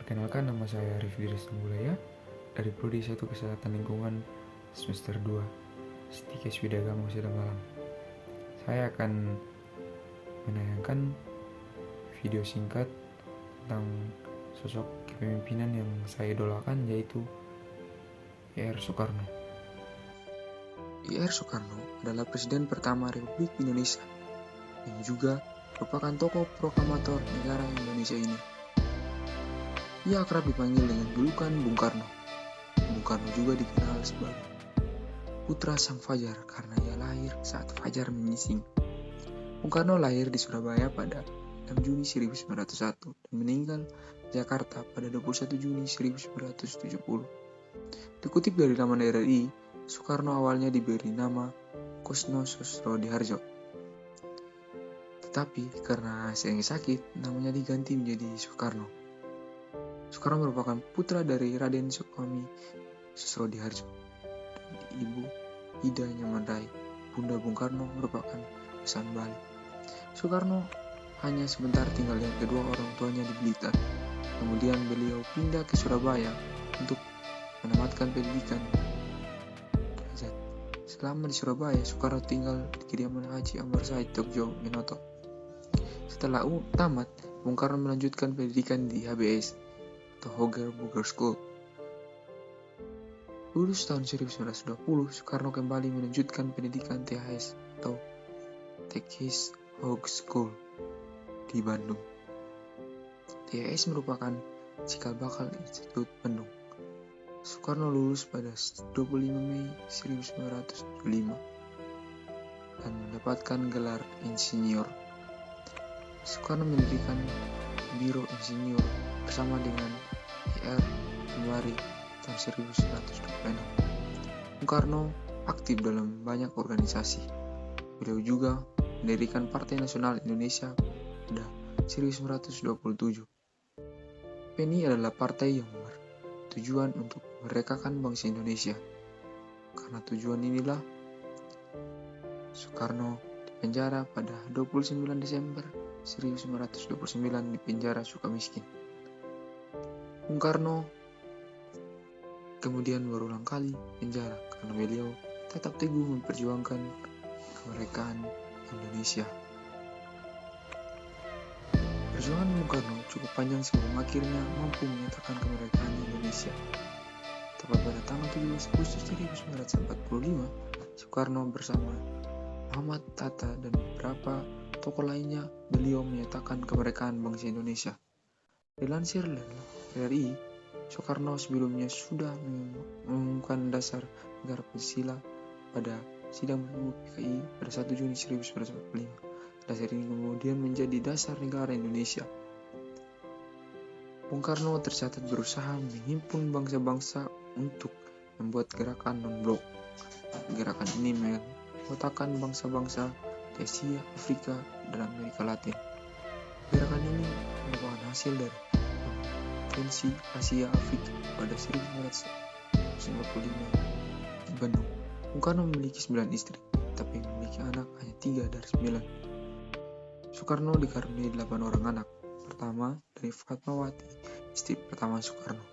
Perkenalkan, nama saya Rifdi Resnambulaya dari Prodi 1 Kesehatan Lingkungan semester 2 Stikes Widagama Sedang Malang. Saya akan menayangkan video singkat tentang sosok kepemimpinan yang saya idolakan, yaitu Ir Soekarno. Ir Soekarno adalah Presiden pertama Republik Indonesia yang juga merupakan tokoh proklamator negara Indonesia ini. Ia akrab dipanggil dengan julukan Bung Karno. Bung Karno juga dikenal sebagai putra Sang Fajar karena ia lahir saat fajar menyingsing. Bung Karno lahir di Surabaya pada 6 Juni 1901 dan meninggal di Jakarta pada 21 Juni 1970. Dikutip dari laman RRI, Soekarno awalnya diberi nama Kusno Sosrodihardjo. Tetapi karena sering sakit, namanya diganti menjadi Soekarno. Soekarno merupakan putra dari Raden Sukwami Sosrodihardjo dan Ibu Ida Nyamanrai. Bunda Bung Karno merupakan pesan Bali. Soekarno hanya sebentar tinggal dengan kedua orang tuanya di Blitar. Kemudian beliau pindah ke Surabaya untuk menamatkan pendidikan. Selama di Surabaya, Soekarno tinggal di kediaman Haji Ambar Said Tokjo Minoto. Setelah tamat, Bung Karno melanjutkan pendidikan di HBS atau Hoger Burger School. Lulus tahun 1920, Soekarno kembali melanjutkan pendidikan THS atau Tekis Hoge School di Bandung. THS merupakan cikal bakal Institut Bandung. Soekarno lulus pada 25 Mei 1975 dan mendapatkan gelar insinyur. Soekarno mendirikan Biro Insinyur bersama dengan Ir Januari tahun 1926. Bung Karno aktif dalam banyak organisasi. Beliau juga mendirikan Partai Nasional Indonesia pada 1927. PNI adalah partai yang bertujuan untuk memerdekakan bangsa Indonesia. Karena tujuan inilah Soekarno dipenjara pada 29 Desember 1929 di penjara Sukamiskin. Bung Karno kemudian berulang kali penjara karena beliau tetap teguh memperjuangkan kemerdekaan Indonesia. Perjuangan Bung Karno cukup panjang sebelum akhirnya mampu menyatakan kemerdekaan Indonesia. Tepat pada tanggal 17 Agustus 1945, Soekarno bersama Muhammad Hatta dan beberapa tokoh lainnya, beliau menyatakan kemerdekaan bangsa Indonesia. Dilansir dari Soekarno sebelumnya sudah mengumumkan dasar negara Pancasila pada sidang PKI pada 1 Juni 1945. Dasar ini kemudian menjadi dasar negara Indonesia. Bung Karno tercatat berusaha menghimpun bangsa-bangsa untuk membuat gerakan non-blok. Gerakan ini mengotakkan bangsa-bangsa di Asia, Afrika, dan Amerika Latin. Gerakan ini merupakan hasil dari Konferensi Asia Afrika pada 1955 di Bandung. Bung Karno memiliki 9 istri, tapi memiliki anak hanya 3 dari 9. Soekarno dikaruniai 8 orang anak. Pertama dari Fatmawati, istri pertama Soekarno.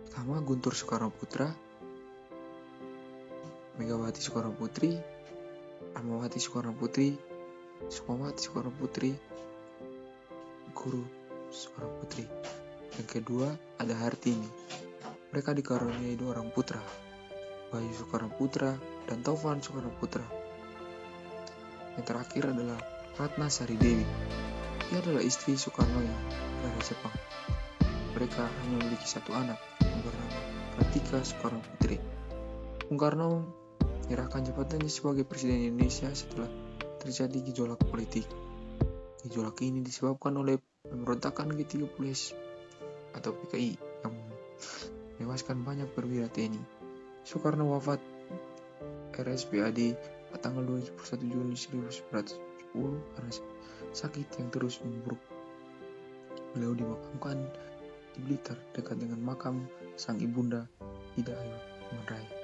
Pertama Guntur Soekarno Putra, Megawati Soekarno Putri, Rahmawati Soekarno Putri, Sukmawati Soekarno Putri, Guru Soekarno Putri. Yang kedua ada Hartini. Mereka dikaruniai 2 orang putra, Bayu Soekarno Putra dan Taufan Soekarno Putra. Yang terakhir adalah Ratna Sari Dewi. Ia adalah istri Soekarno yang dari Jepang. Mereka hanya memiliki 1 anak yang bernama Pratika Soekarno Putri. Bung Karno menyerahkan jabatannya sebagai Presiden Indonesia setelah terjadi gejolak politik. Gejolak ini disebabkan oleh pemberontakan G30S atau PKI yang menewaskan banyak perwira TNI. Soekarno wafat RSPAD pada tanggal 21 Juni 1970 karena sakit yang terus memburuk. Beliau dimakamkan di Blitar dekat dengan makam sang ibunda Ida Nyamanrai.